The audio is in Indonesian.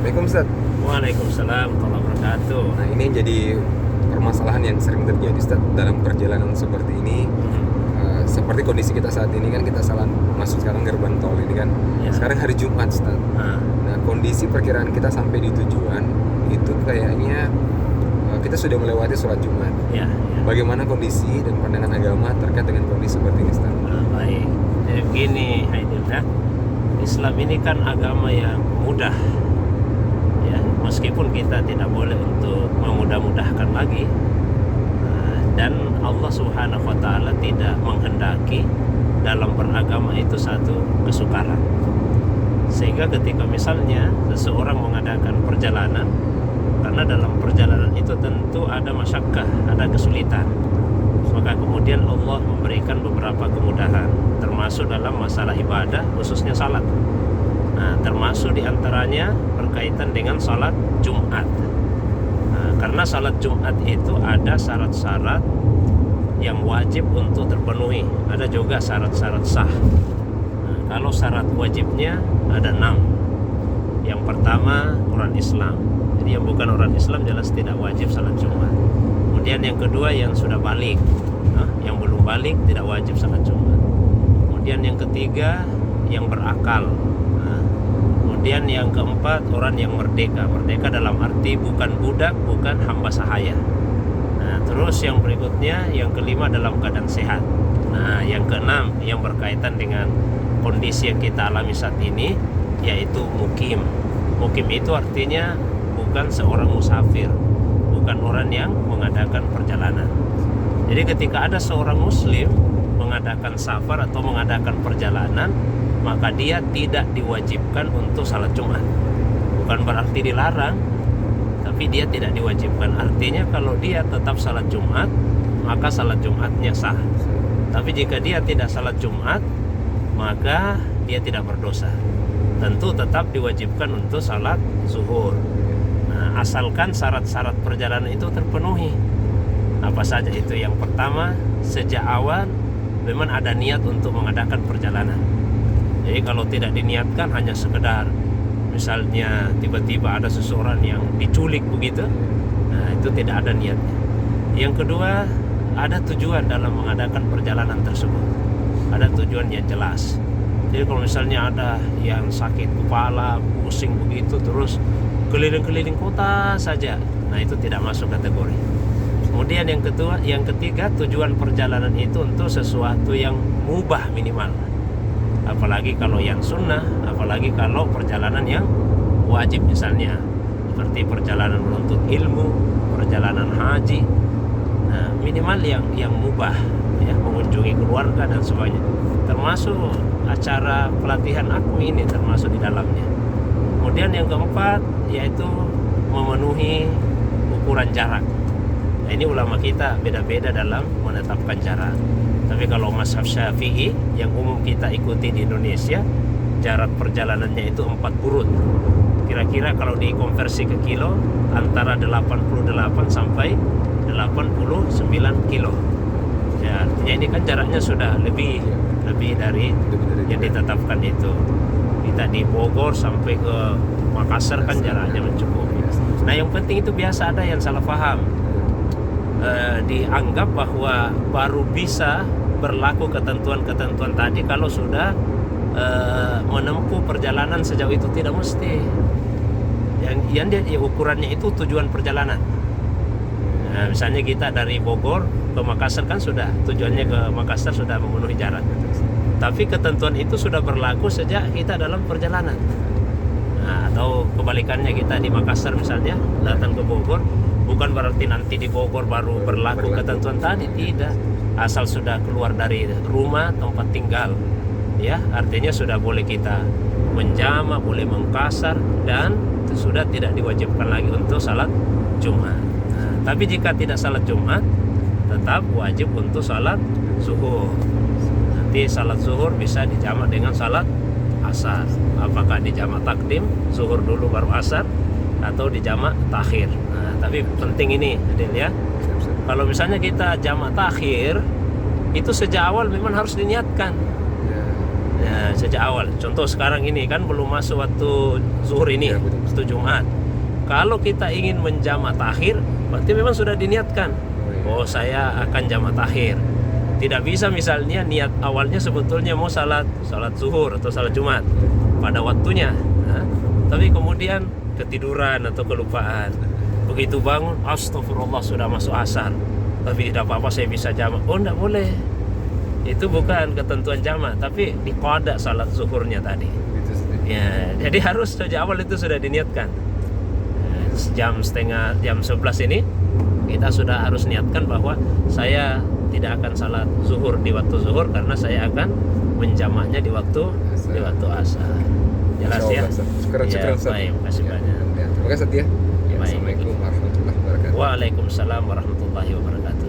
Assalamualaikum Ustaz. Waalaikumsalam warahmatullahi wabarakatuh. Nah, ini jadi permasalahan yang sering terjadi Ustaz dalam perjalanan seperti ini. Seperti kondisi kita saat ini kan, kita masuk sekarang gerbang tol ini kan. Ya. Sekarang hari Jumat Ustaz. Nah, kondisi perkiraan kita sampai di tujuan itu kayaknya kita sudah melewati sholat Jumat. Ya. Bagaimana kondisi dan pandangan agama terkait dengan kondisi seperti ini Ustaz? Baik. Jadi begini, Haidil, ya. Islam ini kan agama yang mudah. Ya, meskipun kita tidak boleh untuk memudah-mudahkan lagi. Dan Allah Subhanahu wa taala tidak menghendaki dalam beragama itu satu kesukaran. Sehingga ketika misalnya seseorang mengadakan perjalanan, karena dalam perjalanan itu tentu ada masyakkah, ada kesulitan, maka kemudian Allah memberikan beberapa kemudahan, termasuk dalam masalah ibadah, khususnya salat. Nah, termasuk diantaranya berkaitan dengan salat Jumat. Nah, karena salat Jumat itu ada syarat-syarat yang wajib untuk terpenuhi, ada juga syarat-syarat sah. Nah, kalau syarat wajibnya ada 6. Yang pertama orang Islam. Jadi yang bukan orang Islam jelas tidak wajib salat Jumat. Kemudian yang kedua yang sudah balik, yang belum balik tidak wajib salat Jumat. Kemudian yang ketiga yang berakal. Kemudian yang keempat orang yang merdeka. Merdeka dalam arti bukan budak, bukan hamba sahaya. Nah, terus yang berikutnya yang kelima dalam keadaan sehat. Nah, yang keenam yang berkaitan dengan kondisi yang kita alami saat ini, yaitu mukim. Mukim itu artinya bukan seorang musafir, bukan orang yang mengadakan perjalanan. Jadi ketika ada seorang muslim mengadakan safar atau mengadakan perjalanan, maka dia tidak diwajibkan untuk salat Jumat. Bukan berarti dilarang, tapi dia tidak diwajibkan. Artinya kalau dia tetap salat Jumat, maka salat Jumatnya sah. Tapi jika dia tidak salat Jumat, maka dia tidak berdosa. Tentu tetap diwajibkan untuk salat zuhur. Nah, asalkan syarat-syarat perjalanan itu terpenuhi. Apa saja itu? Yang pertama, sejak awal memang ada niat untuk mengadakan perjalanan. Jadi kalau tidak diniatkan hanya sekedar misalnya tiba-tiba ada seseorang yang diculik begitu, nah itu tidak ada niatnya. Yang kedua, ada tujuan dalam mengadakan perjalanan tersebut. Ada tujuan yang jelas. Jadi kalau misalnya ada yang sakit kepala, pusing begitu terus keliling-keliling kota saja, nah itu tidak masuk kategori. Kemudian yang ketiga tujuan perjalanan itu untuk sesuatu yang mubah minimal. Apalagi kalau yang sunnah, apalagi kalau perjalanan yang wajib misalnya seperti perjalanan menuntut ilmu, perjalanan haji. Nah, minimal yang mubah, ya, mengunjungi keluarga dan sebagainya. Termasuk acara pelatihan akmi ini termasuk di dalamnya. Kemudian yang keempat yaitu memenuhi ukuran jarak. Nah, ini ulama kita beda-beda dalam menetapkan jarak. Tapi kalau mazhab Syafi'i yang umum kita ikuti di Indonesia, jarak perjalanannya itu 4 burud. Kira-kira kalau dikonversi ke kilo antara 88 sampai 89 kilo. Ya, artinya ini kan jaraknya sudah lebih dari yang ditetapkan itu. Kita di Bogor sampai ke Makassar kan jaraknya mencukupi. Nah, yang penting itu biasa ada yang salah paham. Dianggap bahwa baru bisa berlaku ketentuan-ketentuan tadi kalau sudah menempuh perjalanan sejauh itu. Tidak mesti. Yang dia ukurannya itu tujuan perjalanan. Nah, misalnya kita dari Bogor ke Makassar kan sudah tujuannya ke Makassar sudah memenuhi jarak. Tapi ketentuan itu sudah berlaku sejak kita dalam perjalanan. Nah, atau kebalikannya kita di Makassar misalnya datang ke Bogor, bukan berarti nanti di Bogor baru berlaku ketentuan tadi, tidak. Asal sudah keluar dari rumah tempat tinggal, ya, artinya sudah boleh kita menjama, boleh mengkasar, dan sudah tidak diwajibkan lagi untuk salat Jumat. Nah, tapi jika tidak salat Jumat, tetap wajib untuk salat zuhur. Nanti salat zuhur bisa dijamak dengan salat asar. Apakah dijamak takdim, zuhur dulu baru asar, atau dijamak takhir. Nah, tapi penting ini, Adil, ya. Kalau misalnya kita jamak takhir, itu sejak awal memang harus diniatkan. Ya, sejak awal. Contoh sekarang ini kan belum masuk waktu zuhur ini, Ya, betul. waktu Jumat. Kalau kita ingin menjamak takhir, berarti memang sudah diniatkan. Oh, iya. Oh, saya akan jamak takhir. Tidak bisa misalnya niat awalnya sebetulnya mau salat zuhur atau salat Jumat pada waktunya. Nah, tapi kemudian ketiduran atau kelupaan. Begitu bangun, astagfirullah sudah masuk asar. Tapi tidak apa-apa saya bisa jamak. Oh, tidak boleh. Itu bukan ketentuan jamak, tapi di qada salat zuhurnya tadi. Itu sih. Ya, jadi harus sejak awal itu sudah diniatkan. Jam 11 ini kita sudah harus niatkan bahwa saya tidak akan salat zuhur di waktu zuhur karena saya akan menjamaknya di waktu asar. Jelas ya? Syukran, Ustaz. Baik, terima kasih banyak. Ya, terima kasih Ustaz ya. Baik. Assalamualaikum warahmatullahi wabarakatuh. Waalaikumsalam warahmatullahi wabarakatuh.